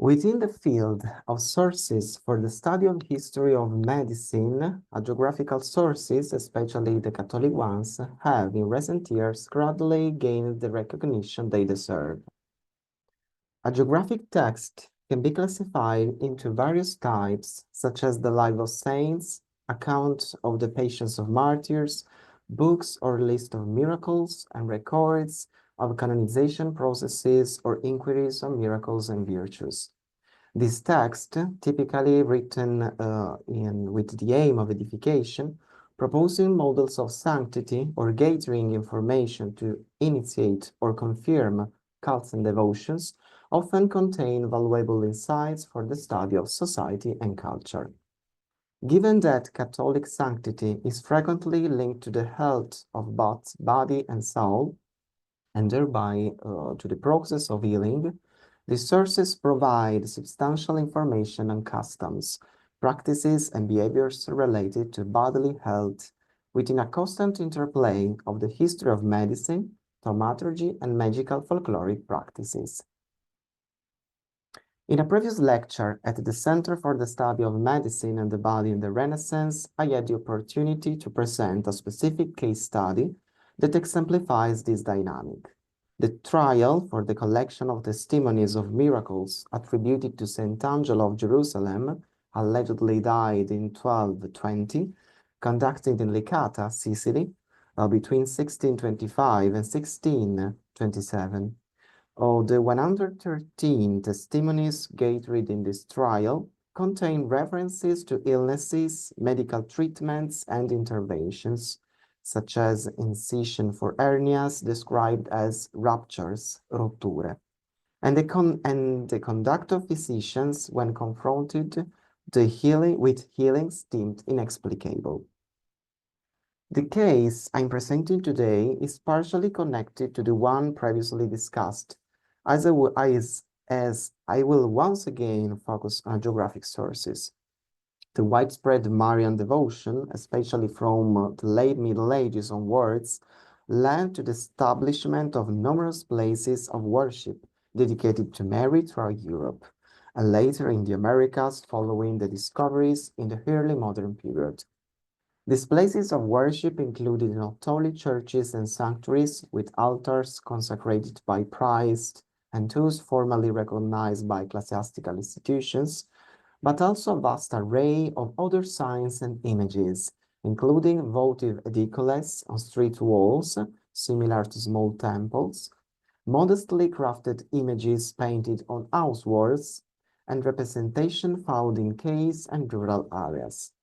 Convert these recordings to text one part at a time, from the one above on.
Within the field of sources for the study of history of medicine, hagiographical sources, especially the Catholic ones, have in recent years gradually gained the recognition they deserve. Hagiographic text can be classified into various types, such as the Lives of Saints, accounts of the Patience of Martyrs, books or list of miracles, and records of canonization processes or inquiries on miracles and virtues. This text, typically written with the aim of edification, proposing models of sanctity or gathering information to initiate or confirm cults and devotions, often contain valuable insights for the study of society and culture. Given that Catholic sanctity is frequently linked to the health of both body and soul, and thereby to the process of healing, these sources provide substantial information on customs, practices, and behaviors related to bodily health, within a constant interplay of the history of medicine, thaumaturgy, and magical folkloric practices. In a previous lecture at the Center for the Study of Medicine and the Body in the Renaissance, I had the opportunity to present a specific case study that exemplifies this dynamic. The trial for the collection of testimonies of miracles attributed to Saint Angelo of Jerusalem, allegedly died in 1220, conducted in Licata, Sicily, between 1625 and 1627. Of the 113 testimonies gathered in this trial contain references to illnesses, medical treatments, and interventions, such as incision for hernias described as ruptures, rotture, and the conduct of physicians when confronted with healings deemed inexplicable. The case I'm presenting today is partially connected to the one previously discussed, as I will once again focus on geographic sources. The widespread Marian devotion, especially from the late Middle Ages onwards, led to the establishment of numerous places of worship dedicated to Mary throughout Europe, and later in the Americas following the discoveries in the early modern period. These places of worship included not only churches and sanctuaries with altars consecrated by priests and those formally recognized by ecclesiastical institutions, but also a vast array of other signs and images, including votive edicoles on street walls, similar to small temples, modestly crafted images painted on house walls, and representation found in caves and rural areas.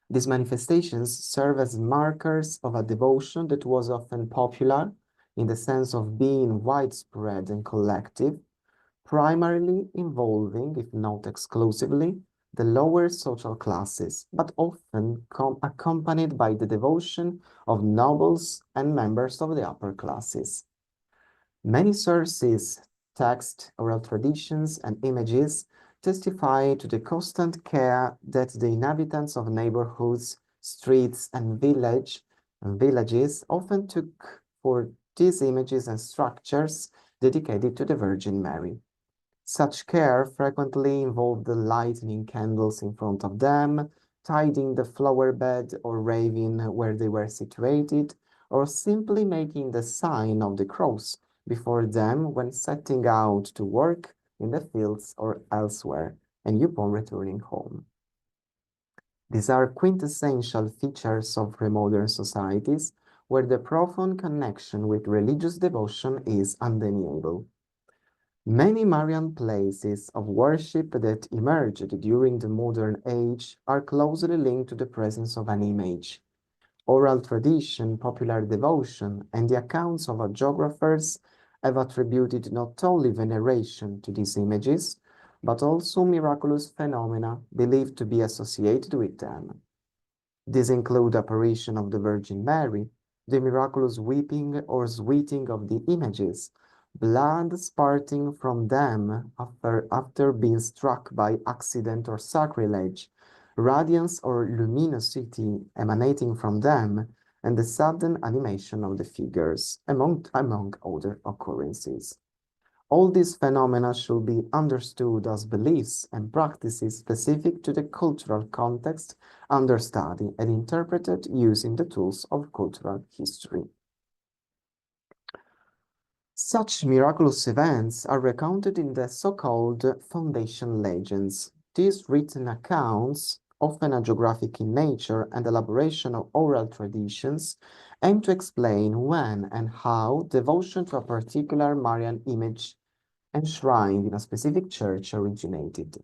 These manifestations serve as markers of a devotion that was often popular in the sense of being widespread and collective, primarily involving, if not exclusively, the lower social classes, but often accompanied by the devotion of nobles and members of the upper classes. Many sources, text, oral traditions, and images testify to the constant care that the inhabitants of neighborhoods, streets, and villages often took for these images and structures dedicated to the Virgin Mary. Such care frequently involved lighting candles in front of them, tidying the flower bed or raving where they were situated, or simply making the sign of the cross before them when setting out to work in the fields or elsewhere, and upon returning home. These are quintessential features of pre-modern societies where the profound connection with religious devotion is undeniable. Many Marian places of worship that emerged during the modern age are closely linked to the presence of an image. Oral tradition, popular devotion, and the accounts of hagiographers have attributed not only veneration to these images, but also miraculous phenomena believed to be associated with them. These include apparition of the Virgin Mary, the miraculous weeping or sweating of the images, blood spurting from them after being struck by accident or sacrilege, radiance or luminosity emanating from them, and the sudden animation of the figures, among other occurrences. All these phenomena should be understood as beliefs and practices specific to the cultural context under study and interpreted using the tools of cultural history. Such miraculous events are recounted in the so-called foundation legends. These written accounts, often hagiographic in nature and elaboration of oral traditions, aim to explain when and how devotion to a particular Marian image enshrined in a specific church originated.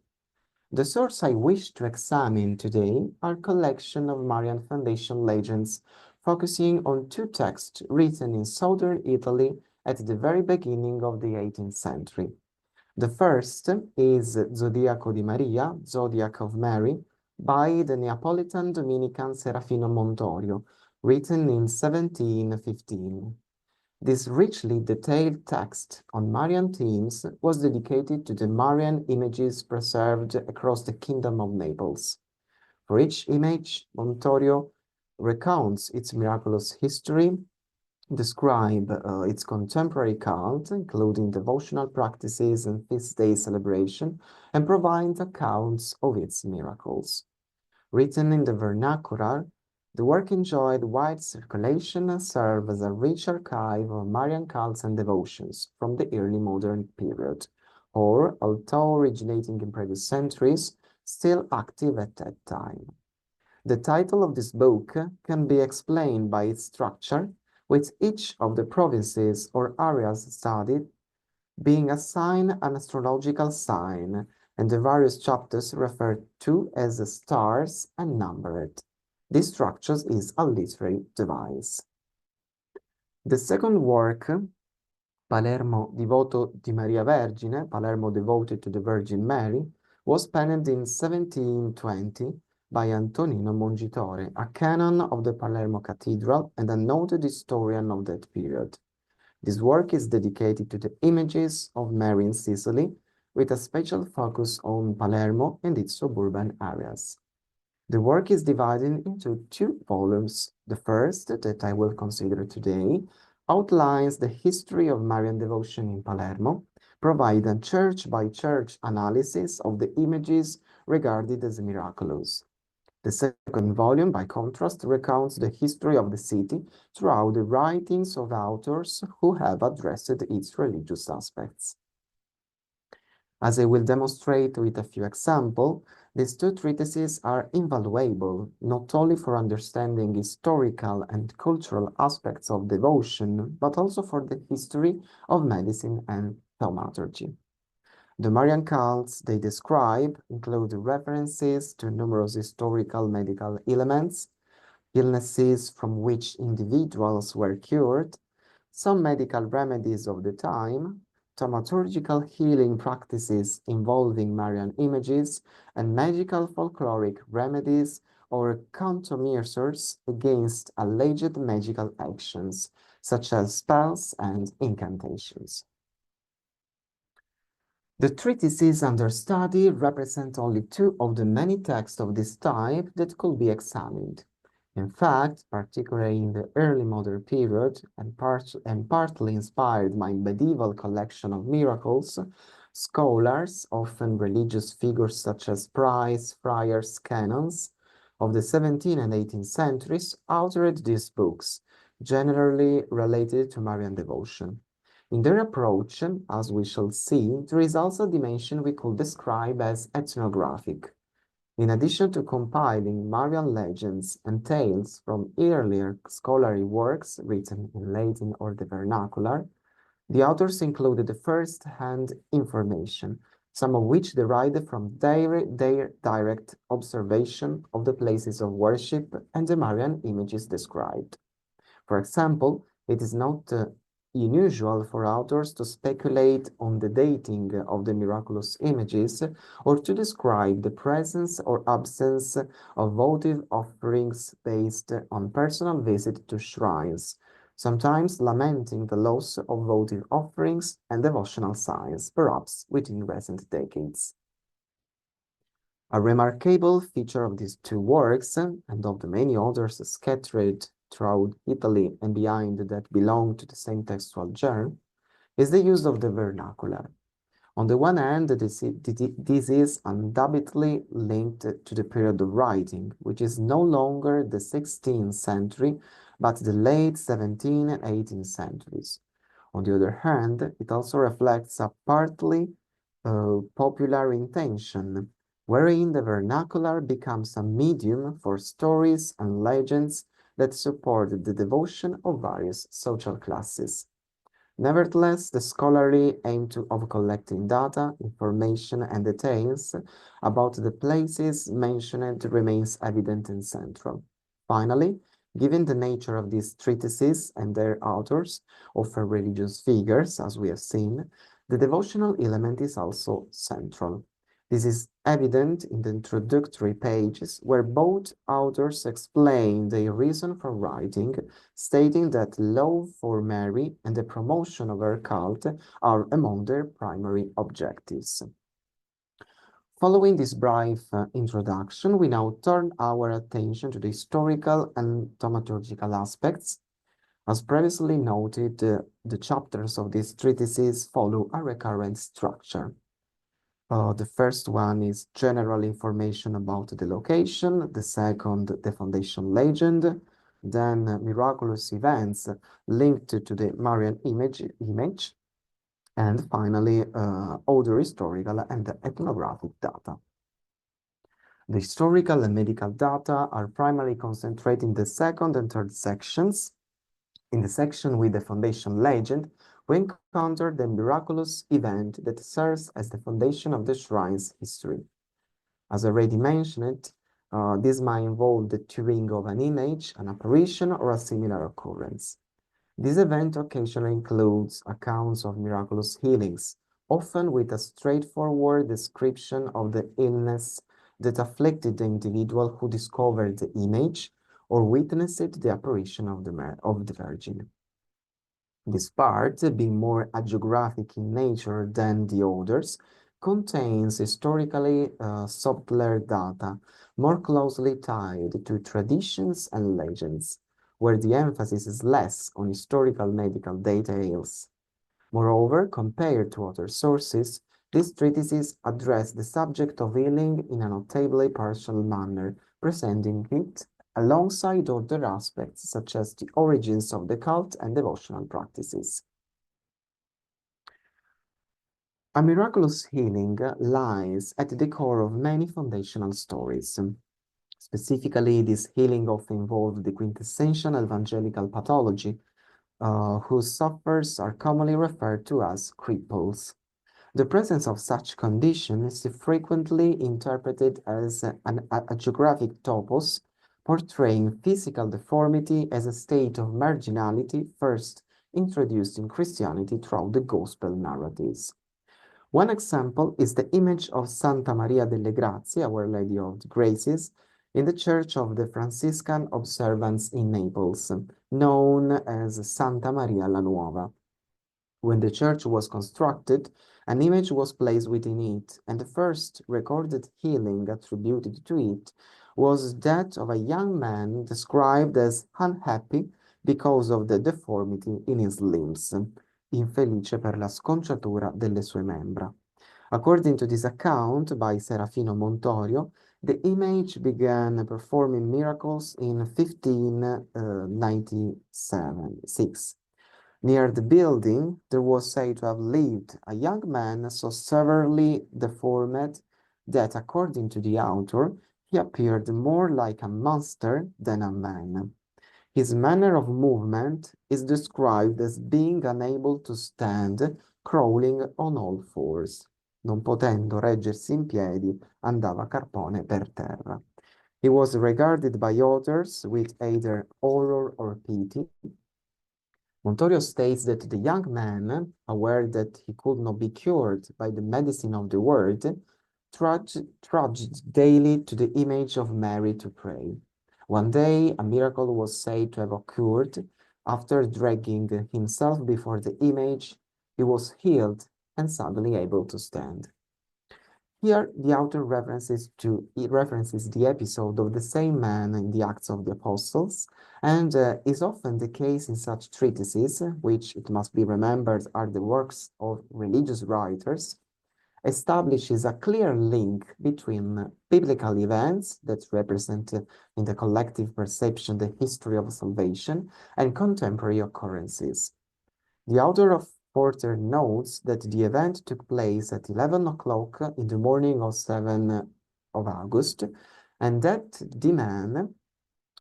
The source I wish to examine today are a collection of Marian foundation legends focusing on two texts written in southern Italy at the very beginning of the 18th century. The first is Zodiaco di Maria, Zodiac of Mary, by the Neapolitan Dominican Serafino Montorio, written in 1715. This richly detailed text on Marian themes was dedicated to the Marian images preserved across the Kingdom of Naples. For each image, Montorio recounts its miraculous history, describes its contemporary cult, including devotional practices and feast day celebration, and provides accounts of its miracles. Written in the vernacular, the work enjoyed wide circulation and served as a rich archive of Marian cults and devotions from the early modern period, or, although originating in previous centuries, still active at that time. The title of this book can be explained by its structure, with each of the provinces or areas studied being assigned an astrological sign, and the various chapters referred to as stars and numbered. This structure is a literary device. The second work, Palermo Divoto di Maria Vergine, Palermo devoted to the Virgin Mary, was penned in 1720 by Antonino Mongitore, a canon of the Palermo Cathedral and a noted historian of that period. This work is dedicated to the images of Mary in Sicily, with a special focus on Palermo and its suburban areas. The work is divided into two volumes. The first, that I will consider today, outlines the history of Marian devotion in Palermo, providing a church-by-church analysis of the images regarded as miraculous. The second volume, by contrast, recounts the history of the city throughout the writings of authors who have addressed its religious aspects. As I will demonstrate with a few examples, these two treatises are invaluable, not only for understanding historical and cultural aspects of devotion, but also for the history of medicine and thaumaturgy. The Marian cults they describe include references to numerous historical medical elements, illnesses from which individuals were cured, some medical remedies of the time, thaumaturgical healing practices involving Marian images, and magical folkloric remedies or countermeasures against alleged magical actions, such as spells and incantations. The treatises under study represent only two of the many texts of this type that could be examined. In fact, particularly in the early modern period, and partly inspired by medieval collection of miracles, scholars, often religious figures such as priests, friars, canons, of the 17th and 18th centuries, authored these books, generally related to Marian devotion. In their approach, as we shall see, there is also a dimension we could describe as ethnographic. In addition to compiling Marian legends and tales from earlier scholarly works written in Latin or the vernacular, the authors included the first-hand information, some of which derived from their direct observation of the places of worship and the Marian images described. For example, it is not unusual for authors to speculate on the dating of the miraculous images or to describe the presence or absence of votive offerings based on personal visit to shrines, sometimes lamenting the loss of votive offerings and devotional signs, perhaps within recent decades. A remarkable feature of these two works, and of the many others scattered throughout Italy and beyond that belong to the same textual genre, is the use of the vernacular. On the one hand, this is undoubtedly linked to the period of writing, which is no longer the 16th century, but the late 17th and 18th centuries. On the other hand, it also reflects a partly popular intention, wherein the vernacular becomes a medium for stories and legends that support the devotion of various social classes. Nevertheless, the scholarly aim of collecting data, information, and details about the places mentioned remains evident and central. Finally, given the nature of these treatises and their authors, often religious figures, as we have seen, the devotional element is also central. This is evident in the introductory pages, where both authors explain their reason for writing, stating that love for Mary and the promotion of her cult are among their primary objectives. Following this brief introduction, we now turn our attention to the historical and thaumaturgical aspects. As previously noted, the chapters of these treatises follow a recurrent structure. The first one is general information about the location, the second, the foundation legend, then miraculous events linked to the Marian image, and finally, other historical and ethnographic data. The historical and medical data are primarily concentrated in the second and third sections. In the section with the foundation legend, we encounter the miraculous event that serves as the foundation of the shrine's history. As already mentioned, this might involve the tearing of an image, an apparition, or a similar occurrence. This event occasionally includes accounts of miraculous healings, often with a straightforward description of the illness that afflicted the individual who discovered the image or witnessed the apparition of the Virgin. This part, being more hagiographic in nature than the others, contains historically subtler data, more closely tied to traditions and legends, where the emphasis is less on historical medical details. Moreover, compared to other sources, these treatises address the subject of healing in a notably partial manner, presenting it alongside other aspects such as the origins of the cult and devotional practices. A miraculous healing lies at the core of many foundational stories. Specifically, this healing often involves the quintessential evangelical pathology, whose sufferers are commonly referred to as cripples. The presence of such condition is frequently interpreted as a geographic topos, portraying physical deformity as a state of marginality first introduced in Christianity throughout the Gospel narratives. One example is the image of Santa Maria delle Grazie, Our Lady of the Graces, in the Church of the Franciscan Observants in Naples, known as Santa Maria la Nuova. When the church was constructed, an image was placed within it, and the first recorded healing attributed to it was that of a young man described as unhappy because of the deformity in his limbs, infelice per la sconciatura delle sue membra. According to this account by Serafino Montorio, the image began performing miracles in 1596. Near the building, there was said to have lived a young man so severely deformed that, according to the author, he appeared more like a monster than a man. His manner of movement is described as being unable to stand, crawling on all fours. Non potendo reggersi in piedi, andava carpone per terra. He was regarded by authors with either horror or pity. Montorio states that the young man, aware that he could not be cured by the medicine of the world, trudged daily to the image of Mary to pray. One day, a miracle was said to have occurred. After dragging himself before the image, he was healed and suddenly able to stand. Here, the author references the episode of the same man in the Acts of the Apostles, and is often the case in such treatises, which, it must be remembered, are the works of religious writers, establishes a clear link between biblical events that represent in the collective perception the history of salvation and contemporary occurrences. The author of Porter notes that the event took place at 11 o'clock in the morning of 7 of August, and that the man,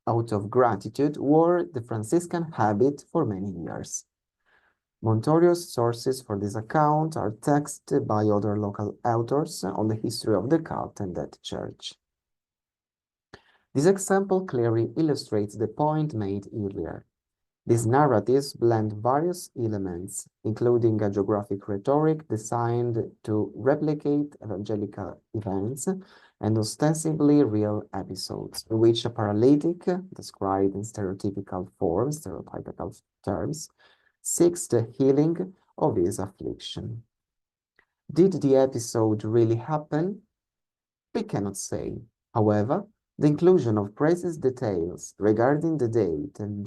out of gratitude, wore the Franciscan habit for many years. Montorio's sources for this account are texts by other local authors on the history of the cult and that church. This example clearly illustrates the point made earlier. These narratives blend various elements, including a geographic rhetoric designed to replicate evangelical events and ostensibly real episodes, in which a paralytic, described in stereotypical terms, seeks the healing of his affliction. Did the episode really happen? We cannot say. However, the inclusion of precise details regarding the date and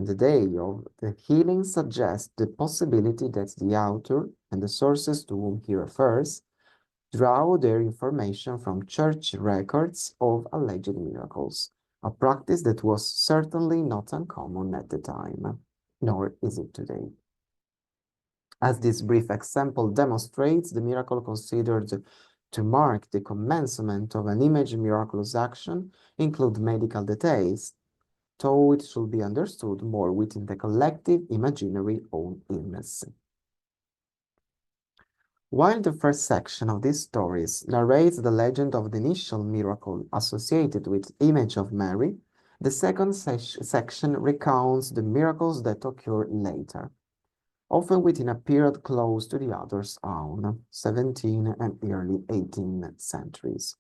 the day of the healing suggests the possibility that the author and the sources to whom he refers draw their information from church records of alleged miracles, a practice that was certainly not uncommon at the time, nor is it today. As this brief example demonstrates, the miracle considered to mark the commencement of an image miraculous action include medical details, though it should be understood more within the collective imaginary of illness. While the first section of these stories narrates the legend of the initial miracle associated with the image of Mary, the second section recounts the miracles that occur later, often within a period close to the author's own, 17th and early 18th centuries.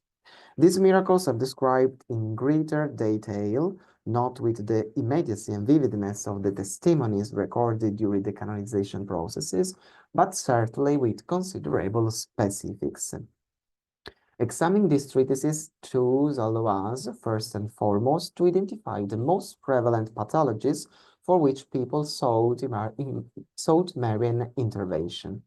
These miracles are described in greater detail, not with the immediacy and vividness of the testimonies recorded during the canonization processes, but certainly with considerable specifics. Examining these treatises tools allow us, first and foremost, to identify the most prevalent pathologies for which people sought Marian intervention.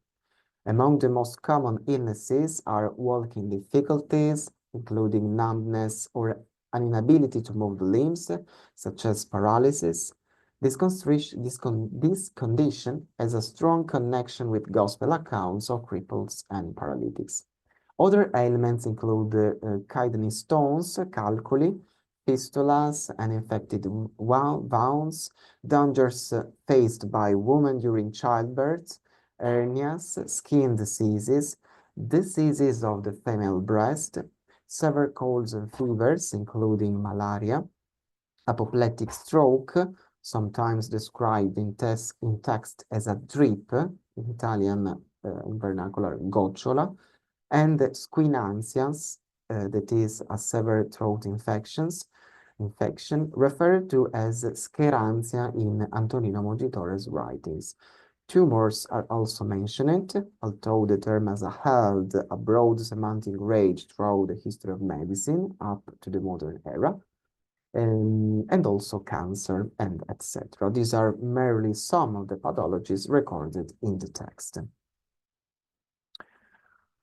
Among the most common illnesses are walking difficulties, including numbness or an inability to move the limbs, such as paralysis. This condition has a strong connection with gospel accounts of cripples and paralytics. Other ailments include kidney stones, calculi, fistulas, and infected wounds, dangers faced by women during childbirth, hernias, skin diseases, diseases of the female breast, severe colds and fevers, including malaria, apoplectic stroke, sometimes described in text as a drip, in Italian vernacular gocciola, and squinansias, that is a severe throat infection, referred to as scherantia in Antonino Mongitore's writings. Tumors are also mentioned, although the term has held a broad semantic range throughout the history of medicine up to the modern era, and also cancer, and etc. These are merely some of the pathologies recorded in the text.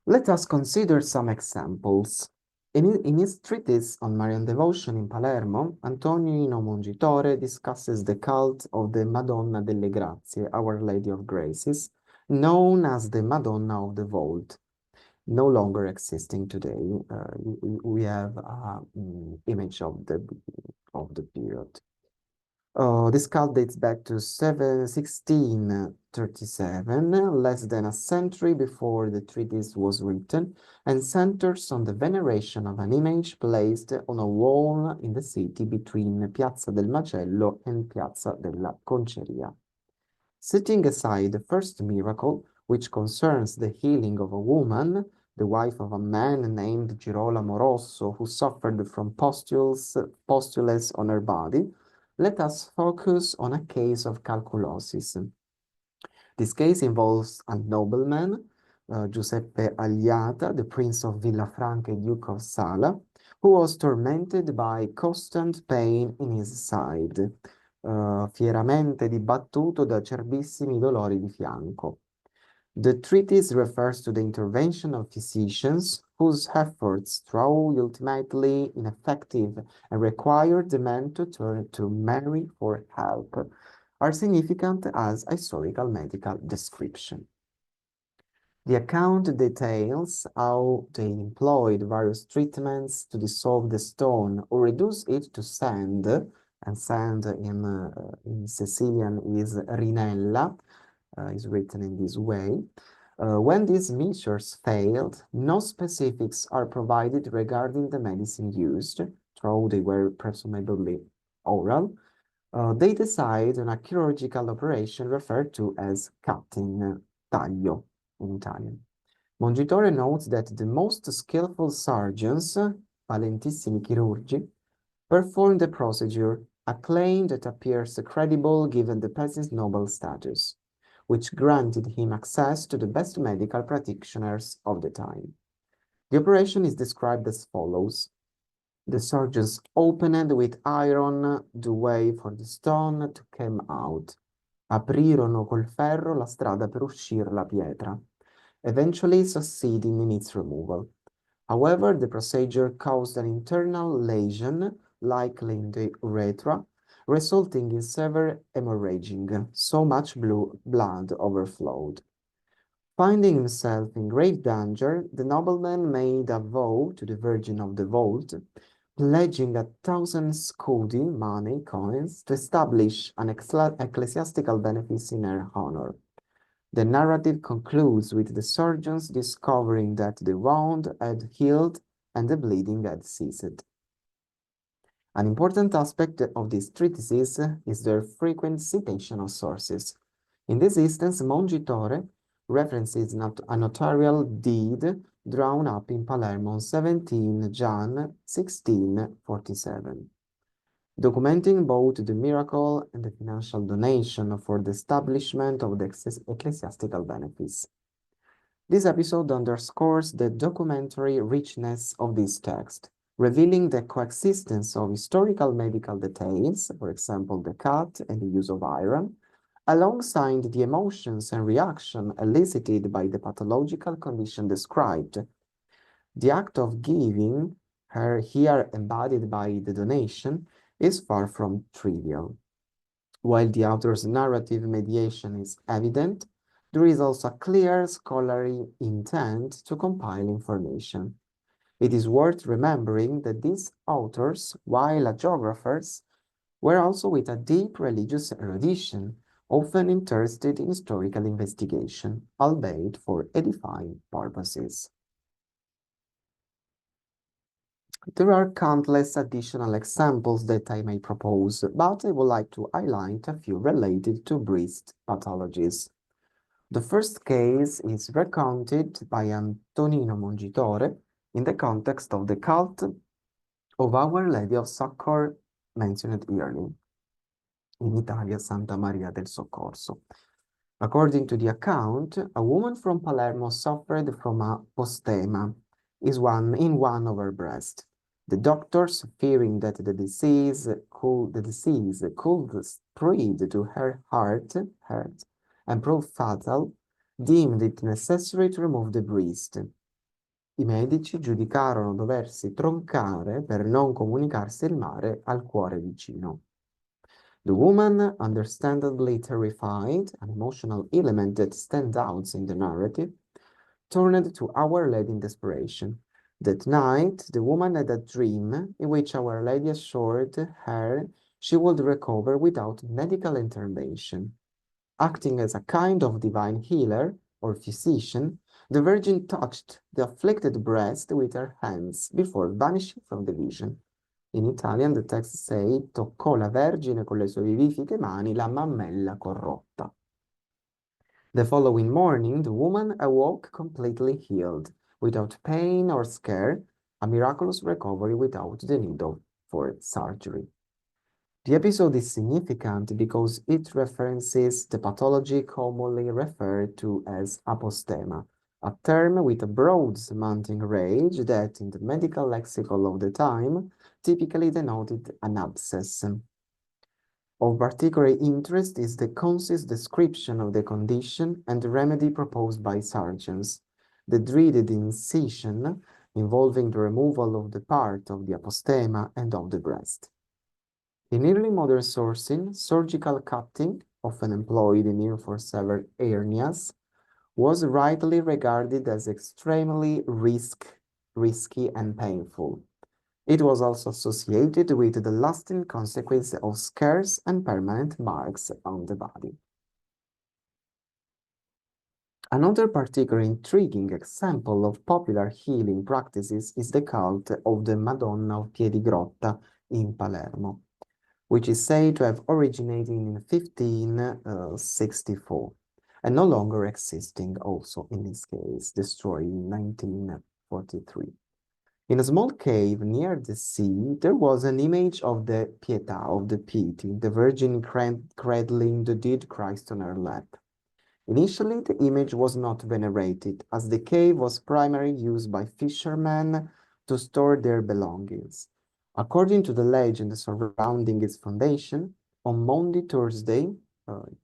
Let us consider some examples. In his treatise on Marian devotion in Palermo, Antonino Mongitore discusses the cult of the Madonna delle Grazie, Our Lady of Graces, known as the Madonna of the Vault, no longer existing today. We have an image of the period. This cult dates back to 1637, less than a century before the treatise was written, and centers on the veneration of an image placed on a wall in the city between Piazza del Macello and Piazza della Conceria. Setting aside the first miracle, which concerns the healing of a woman, the wife of a man named Girolamo Rosso, who suffered from pustules on her body, let us focus on a case of calculosis. This case involves a nobleman Giuseppe Agliata, the Prince of Villafranca and Duke of Sala, who was tormented by constant pain in his side, fieramente dibattuto da acerbissimi dolori di fianco. The treatise refers to the intervention of physicians whose efforts, though ultimately ineffective and required the man to turn to Mary for help, are significant as historical medical description. The account details how they employed various treatments to dissolve the stone or reduce it to sand, and sand in Sicilian is rinella, is written in this way. When these measures failed, no specifics are provided regarding the medicine used, though they were presumably oral. They decide on a chirurgical operation referred to as cutting, taglio in Italian. Mongitore notes that the most skillful surgeons, valentissimi chirurgi, performed the procedure, a claim that appears credible given the peasant's noble status, which granted him access to the best medical practitioners of the time. The operation is described as follows. The surgeons opened with iron the way for the stone to come out. Aprirono col ferro la strada per uscire la pietra, eventually succeeding in its removal. However, the procedure caused an internal lesion, likely in the urethra, resulting in severe hemorrhaging. So much blood overflowed. Finding himself in grave danger, the nobleman made a vow to the Virgin of the Vault, pledging 1,000 scudi, money, coins, to establish an ecclesiastical benefice in her honor. The narrative concludes with the surgeons discovering that the wound had healed and the bleeding had ceased. An important aspect of these treatises is their frequent citation of sources. In this instance, Mongitore references a notarial deed drawn up in Palermo on 17 Jan 1647, documenting both the miracle and the financial donation for the establishment of the ecclesiastical benefice. This episode underscores the documentary richness of this text, revealing the coexistence of historical medical details, for example, the cut and the use of iron, alongside the emotions and reaction elicited by the pathological condition described. The act of giving, here embodied by the donation, is far from trivial. While the author's narrative mediation is evident, there is also a clear scholarly intent to compile information. It is worth remembering that these authors, while hagiographers, were also with a deep religious erudition, often interested in historical investigation, albeit for edifying purposes. There are countless additional examples that I may propose, but I would like to highlight a few related to breast pathologies. The first case is recounted by Antonino Mongitore in the context of the cult of Our Lady of Succor mentioned earlier, in Italia Santa Maria del Soccorso. According to the account, a woman from Palermo suffered from a postema in one of her breasts. The doctors, fearing that the disease could spread to her heart and prove fatal, deemed it necessary to remove the breast. I medici giudicarono doversi troncare per non comunicarsi il male al cuore vicino. The woman, understandably terrified, an emotional element that stands out in the narrative, turned to Our Lady in desperation. That night, the woman had a dream in which Our Lady assured her she would recover without medical intervention. Acting as a kind of divine healer or physician, the Virgin touched the afflicted breast with her hands before vanishing from the vision. In Italian, the text says, toccò la Vergine con le sue vivifiche mani la mammella corrotta. The following morning, the woman awoke completely healed, without pain or scare, a miraculous recovery without the need for surgery. The episode is significant because it references the pathology commonly referred to as apostema, a term with a broad semantic range that, in the medical lexicon of the time, typically denoted an abscess. Of particular interest is the concise description of the condition and the remedy proposed by surgeons. The dreaded incision involving the removal of the part of the apostema and of the breast. In early modern sourcing, surgical cutting, often employed in ear for severed hernias, was rightly regarded as extremely risky and painful. It was also associated with the lasting consequence of scars and permanent marks on the body. Another particularly intriguing example of popular healing practices is the cult of the Madonna of Piedigrotta in Palermo, which is said to have originated in 1564 and no longer existing also in this case, destroyed in 1943. In a small cave near the sea, there was an image of the Pietà, of the Piety, the Virgin cradling the dead Christ on her lap. Initially, the image was not venerated, as the cave was primarily used by fishermen to store their belongings. According to the legend surrounding its foundation, on Maundy Thursday,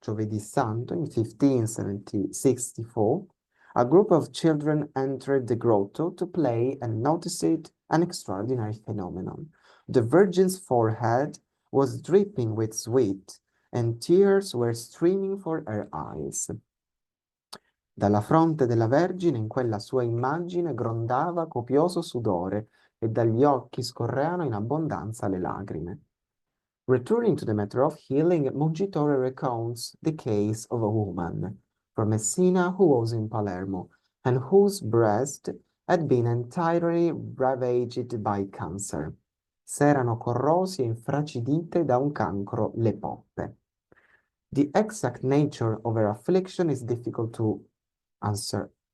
Giovedì Santo, in 1564, a group of children entered the grotto to play and noticed an extraordinary phenomenon. The Virgin's forehead was dripping with sweat, and tears were streaming from her eyes. Dalla fronte della Vergine in quella sua immagine grondava copioso sudore e dagli occhi scorreano in abbondanza le lacrime. Returning to the matter of healing, Mongitore recounts the case of a woman from Messina who was in Palermo and whose breast had been entirely ravaged by cancer. S'erano corrosi e infracidite da un cancro le poppe. The exact nature of her affliction is difficult to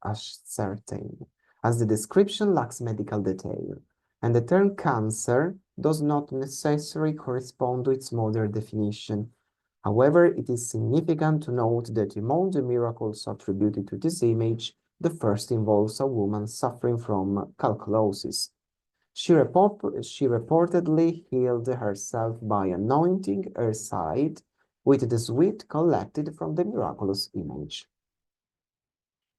ascertain, as the description lacks medical detail, and the term cancer does not necessarily correspond to its modern definition. However, it is significant to note that among the miracles attributed to this image, the first involves a woman suffering from calculosis. She reportedly healed herself by anointing her side with the sweat collected from the miraculous image.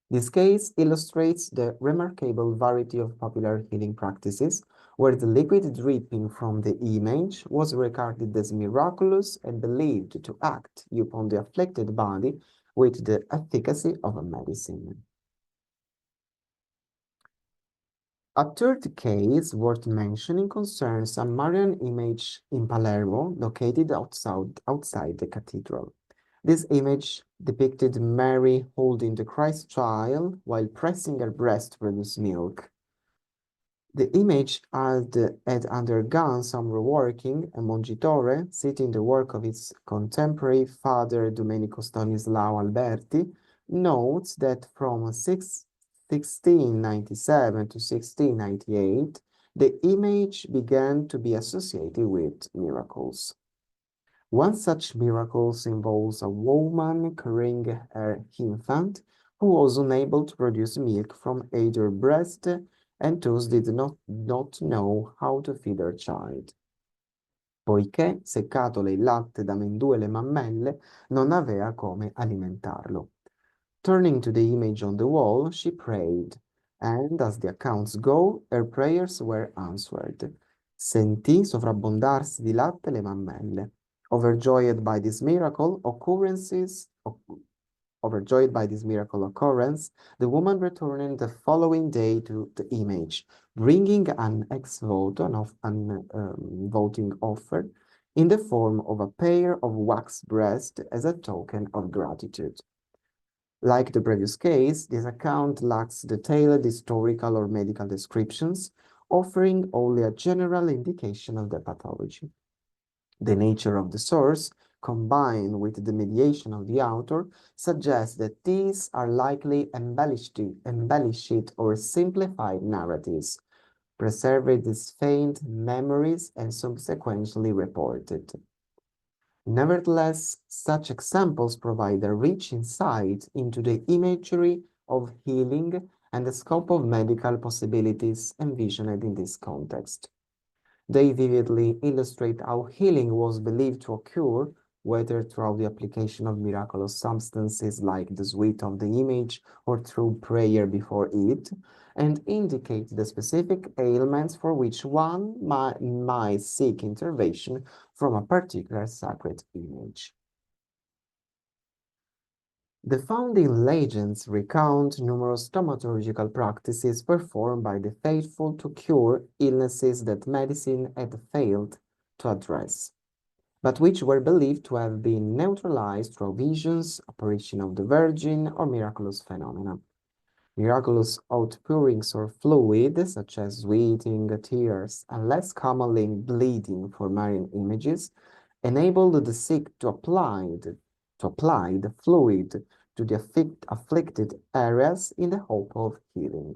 This case illustrates the remarkable variety of popular healing practices, where the liquid dripping from the image was regarded as miraculous and believed to act upon the afflicted body with the efficacy of a medicine. A third case worth mentioning concerns a Marian image in Palermo located outside the cathedral. This image depicted Mary holding the Christ child while pressing her breast to produce milk. The image had undergone some reworking, and Mongitore, citing the work of its contemporary Father Domenico Stanislao Alberti, notes that from 1697 to 1698, the image began to be associated with miracles. One such miracle involves a woman carrying her infant who was unable to produce milk from either breast and thus did not know how to feed her child. Poiché, seccatole il latte da mendue le mammelle, non aveva come alimentarlo. Turning to the image on the wall, she prayed, and as the accounts go, her prayers were answered. Sentì sovrabbondarsi di latte le mammelle. Overjoyed by this miracle occurrence, the woman returned the following day to the image, bringing an ex voto, voting offer, in the form of a pair of wax breasts as a token of gratitude. Like the previous case, this account lacks detailed historical or medical descriptions, offering only a general indication of the pathology. The nature of the source, combined with the mediation of the author, suggests that these are likely embellished or simplified narratives, preserved as faint memories and subsequently reported. Nevertheless, such examples provide a rich insight into the imagery of healing and the scope of medical possibilities envisioned in this context. They vividly illustrate how healing was believed to occur, whether through the application of miraculous substances like the sweat of the image or through prayer before it, and indicate the specific ailments for which one might seek intervention from a particular sacred image. The founding legends recount numerous thaumaturgical practices performed by the faithful to cure illnesses that medicine had failed to address, but which were believed to have been neutralized through visions, apparition of the Virgin, or miraculous phenomena. Miraculous outpourings of fluid, such as sweating, tears, and less commonly bleeding for Marian images, enabled the sick to apply the fluid to the afflicted areas in the hope of healing.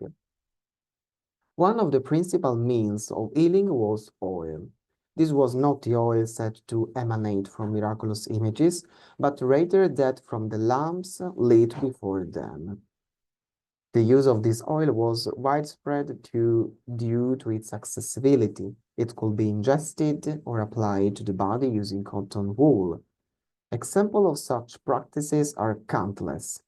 One of the principal means of healing was oil. This was not the oil said to emanate from miraculous images, but rather that from the lamps lit before them. The use of this oil was widespread due to its accessibility. It could be ingested or applied to the body using cotton wool. Examples of such practices are countless.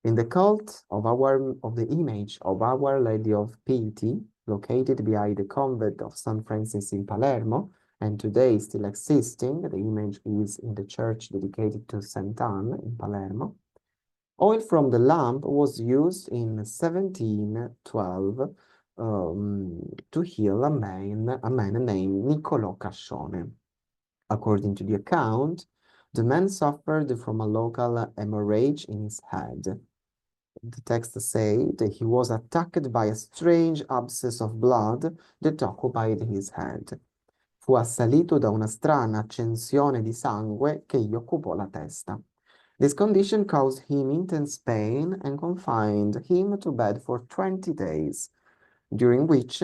In the cult of the image of Our Lady of Piety, located behind the convent of St. Francis in Palermo, and today still existing, the image is in the church dedicated to St. Anne in Palermo. Oil from the lamp was used in 1712 to heal a man named Niccolò Cascione. According to the account, the man suffered from a local hemorrhage in his head. The text says that he was attacked by a strange abscess of blood that occupied his head. Fu assalito da una strana accensione di sangue che gli occupò la testa. This condition caused him intense pain and confined him to bed for 20 days, during which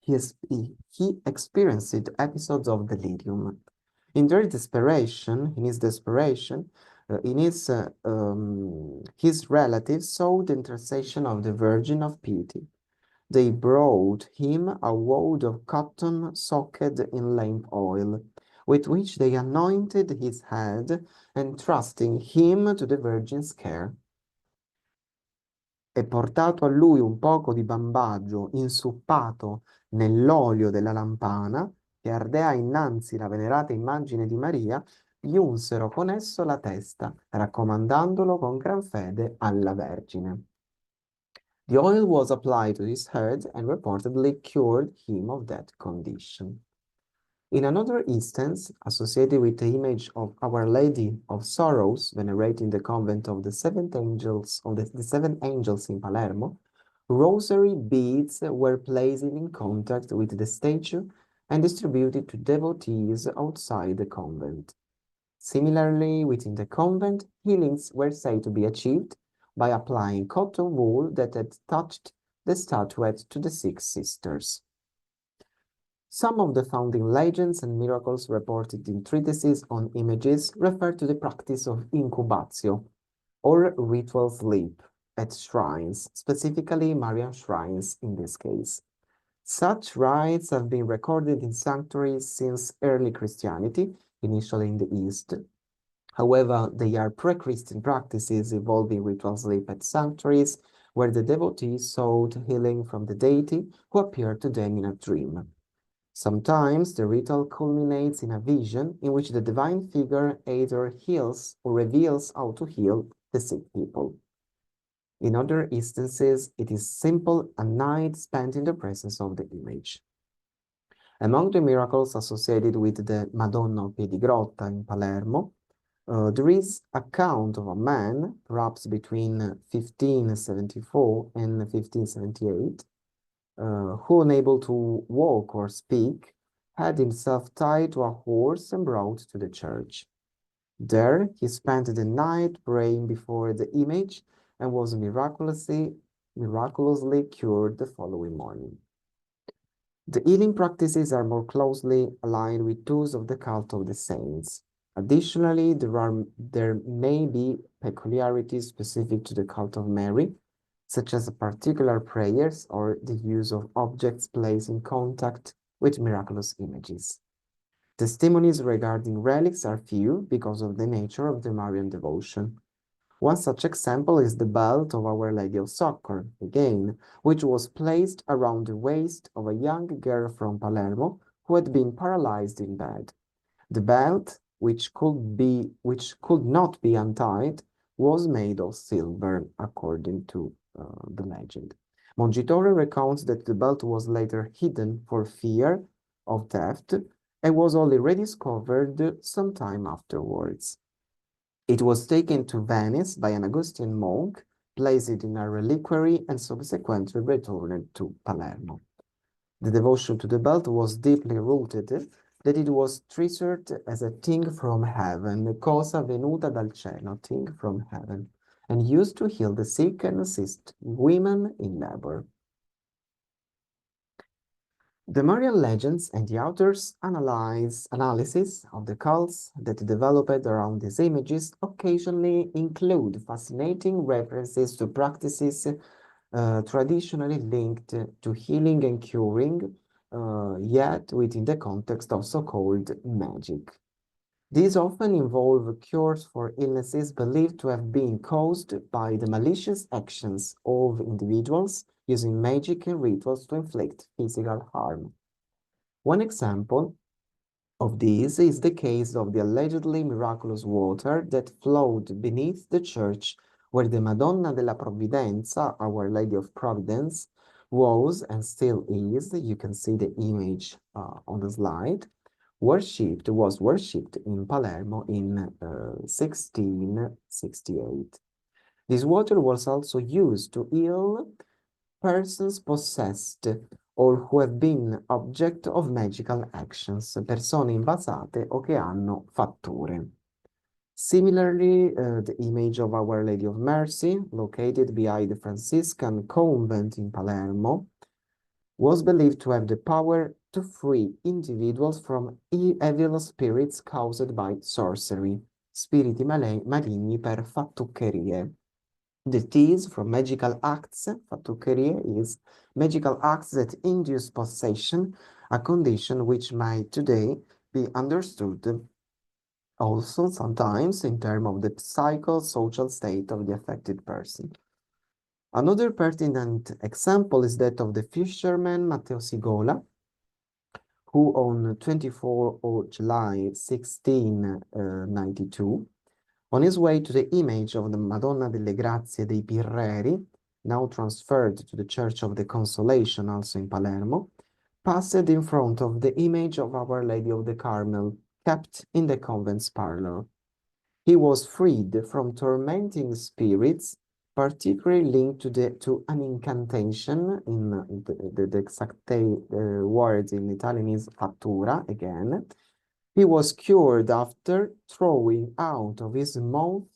he experienced episodes of delirium. In his desperation, his relatives sought the intercession of the Virgin of Piety. They brought him a wad of cotton soaked in lamp oil, with which they anointed his head, entrusting him to the Virgin's care. E portato a lui un poco di bambaggio insuppato nell'olio della lampana, che ardea innanzi la venerata immagine di Maria, gli unsero con esso la testa, raccomandandolo con gran fede alla Vergine. The oil was applied to his head and reportedly cured him of that condition. In another instance, associated with the image of Our Lady of Sorrows, venerated in the convent of the Seven Angels in Palermo, rosary beads were placed in contact with the statue and distributed to devotees outside the convent. Similarly, within the convent, healings were said to be achieved by applying cotton wool that had touched the statuette to the sick sisters. Some of the founding legends and miracles reported in treatises on images refer to the practice of incubatio, or ritual sleep, at shrines, specifically Marian shrines in this case. Such rites have been recorded in sanctuaries since early Christianity, initially in the East. However, they are pre-Christian practices involving ritual sleep at sanctuaries, where the devotees sought healing from the deity who appeared to them in a dream. Sometimes the ritual culminates in a vision in which the divine figure either heals or reveals how to heal the sick people. In other instances, it is simply a night spent in the presence of the image. Among the miracles associated with the Madonna of Piedigrotta in Palermo, there is account of a man, perhaps between 1574 and 1578, who, unable to walk or speak, had himself tied to a horse and brought to the church. There he spent the night praying before the image and was miraculously cured the following morning. The healing practices are more closely aligned with those of the cult of the saints. Additionally, there may be peculiarities specific to the cult of Mary, such as particular prayers or the use of objects placed in contact with miraculous images. Testimonies regarding relics are few because of the nature of the Marian devotion. One such example is the belt of Our Lady of Succor, again, which was placed around the waist of a young girl from Palermo who had been paralyzed in bed. The belt, which could not be untied, was made of silver, according to the legend. Mongitore recounts that the belt was later hidden for fear of theft and was only rediscovered some time afterwards. It was taken to Venice by an Augustine monk, placed in a reliquary, and subsequently returned to Palermo. The devotion to the belt was deeply rooted that it was treasured as a thing from heaven, cosa venuta dal cielo, thing from heaven, and used to heal the sick and assist women in labor. The Marian legends and the authors' analysis of the cults that developed around these images occasionally include fascinating references to practices traditionally linked to healing and curing, yet within the context of so-called magic. These often involve cures for illnesses believed to have been caused by the malicious actions of individuals using magic and rituals to inflict physical harm. One example of this is the case of the allegedly miraculous water that flowed beneath the church where the Madonna della Provvidenza, Our Lady of Providence, was and still is, you can see the image on the slide, was worshipped in Palermo in 1668. This water was also used to heal persons possessed or who have been object of magical actions, persone invasate o che hanno fatture. Similarly, the image of Our Lady of Mercy, located behind the Franciscan convent in Palermo, was believed to have the power to free individuals from evil spirits caused by sorcery, spiriti maligni per fattuccherie. That is, from magical acts, fattuccherie is magical acts that induce possession, a condition which might today be understood also sometimes in terms of the psychosocial state of the affected person. Another pertinent example is that of the fisherman Matteo Sigola, who on 24 of July 1692, on his way to the image of the Madonna delle Grazie dei Pirreri, now transferred to the Church of the Consolation, also in Palermo, passed in front of the image of Our Lady of the Carmel, kept in the convent's parlor. He was freed from tormenting spirits, particularly linked to an incantation. In the exact word in Italian is fattura, again. He was cured after throwing out of his mouth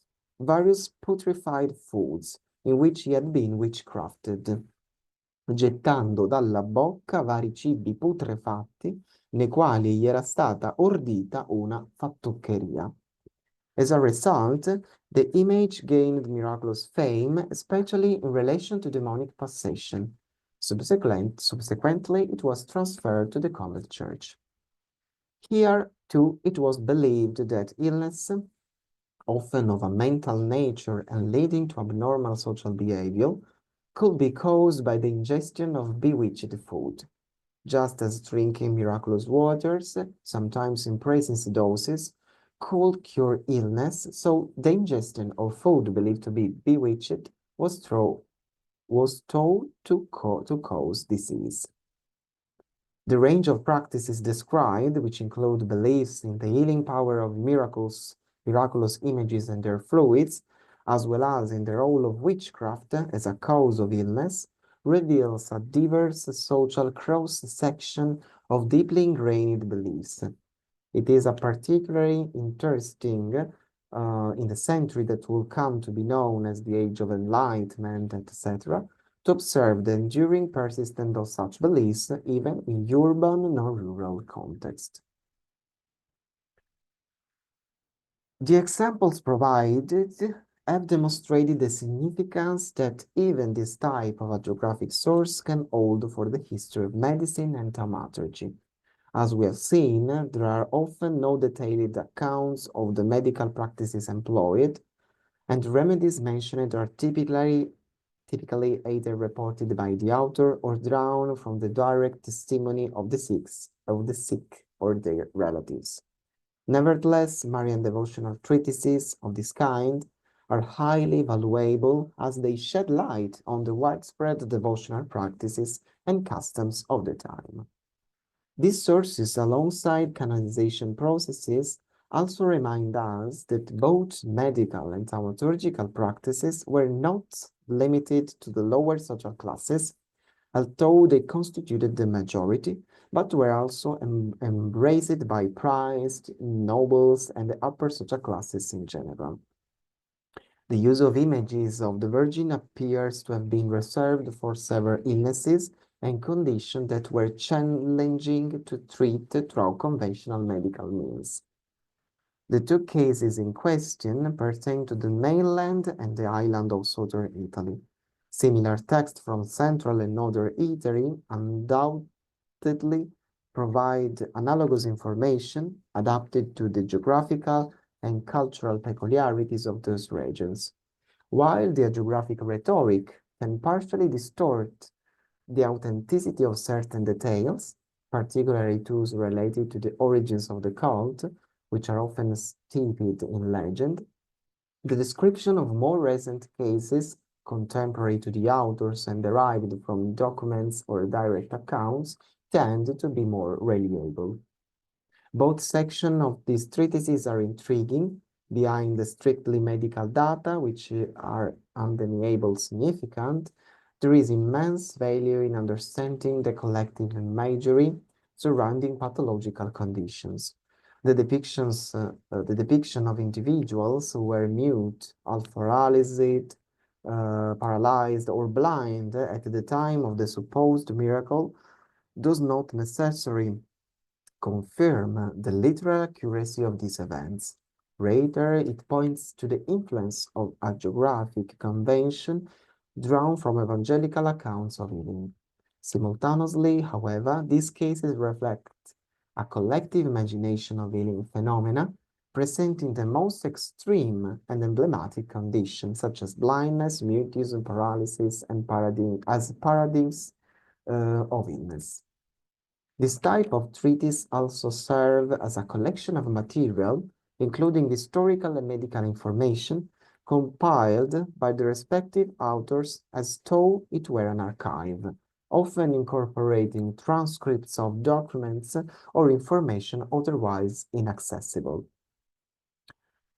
various putrefied foods in which he had been witchcrafted, gettando dalla bocca vari cibi putrefatti nei quali gli era stata ordita una fattuccheria. As a result, the image gained miraculous fame, especially in relation to demonic possession. Subsequently, it was transferred to the convent church. Here, too, it was believed that illness, often of a mental nature and leading to abnormal social behavior, could be caused by the ingestion of bewitched food. Just as drinking miraculous waters, sometimes in presence doses, could cure illness, so the ingestion of food believed to be bewitched was thought to cause disease. The range of practices described, which include beliefs in the healing power of miraculous images and their fluids, as well as in the role of witchcraft as a cause of illness, reveals a diverse social cross-section of deeply ingrained beliefs. It is a particularly interesting in the century that will come to be known as the Age of Enlightenment, etc., to observe the enduring persistence of such beliefs even in urban nor rural context. The examples provided have demonstrated the significance that even this type of hagiographic source can hold for the history of medicine and thaumaturgy. As we have seen, there are often no detailed accounts of the medical practices employed, and remedies mentioned are typically either reported by the author or drawn from the direct testimony of the sick or their relatives. Nevertheless, Marian devotional treatises of this kind are highly valuable as they shed light on the widespread devotional practices and customs of the time. These sources, alongside canonization processes, also remind us that both medical and thaumaturgical practices were not limited to the lower social classes, although they constituted the majority, but were also embraced by prized nobles and the upper social classes in general. The use of images of the Virgin appears to have been reserved for several illnesses and conditions that were challenging to treat through conventional medical means. The two cases in question pertain to the mainland and the island of southern Italy. Similar texts from central and northern Italy undoubtedly provide analogous information adapted to the geographical and cultural peculiarities of those regions. While the hagiographic rhetoric can partially distort the authenticity of certain details, particularly those related to the origins of the cult, which are often steeped in legend, the description of more recent cases contemporary to the authors and derived from documents or direct accounts tend to be more reliable. Both sections of these treatises are intriguing. Behind the strictly medical data, which are undeniably significant, there is immense value in understanding the collective imagery surrounding pathological conditions. The depiction of individuals who were mute, paralyzed, or blind at the time of the supposed miracle does not necessarily confirm the literal accuracy of these events. Rather, it points to the influence of hagiographic convention drawn from evangelical accounts of healing. Simultaneously, however, these cases reflect a collective imagination of healing phenomena, presenting the most extreme and emblematic conditions such as blindness, mutism, paralysis, and paradigms of illness. This type of treatise also serves as a collection of material, including historical and medical information, compiled by the respective authors as though it were an archive, often incorporating transcripts of documents or information otherwise inaccessible.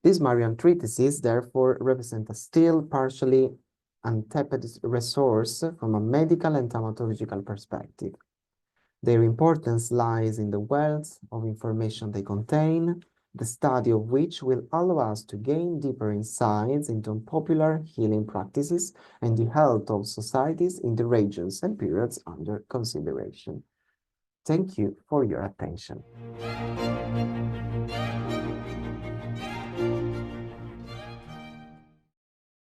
These Marian treatises therefore represent a still partially untapped resource from a medical and thaumaturgical perspective. Their importance lies in the wealth of information they contain, the study of which will allow us to gain deeper insights into popular healing practices and the health of societies in the regions and periods under consideration. Thank you for your attention.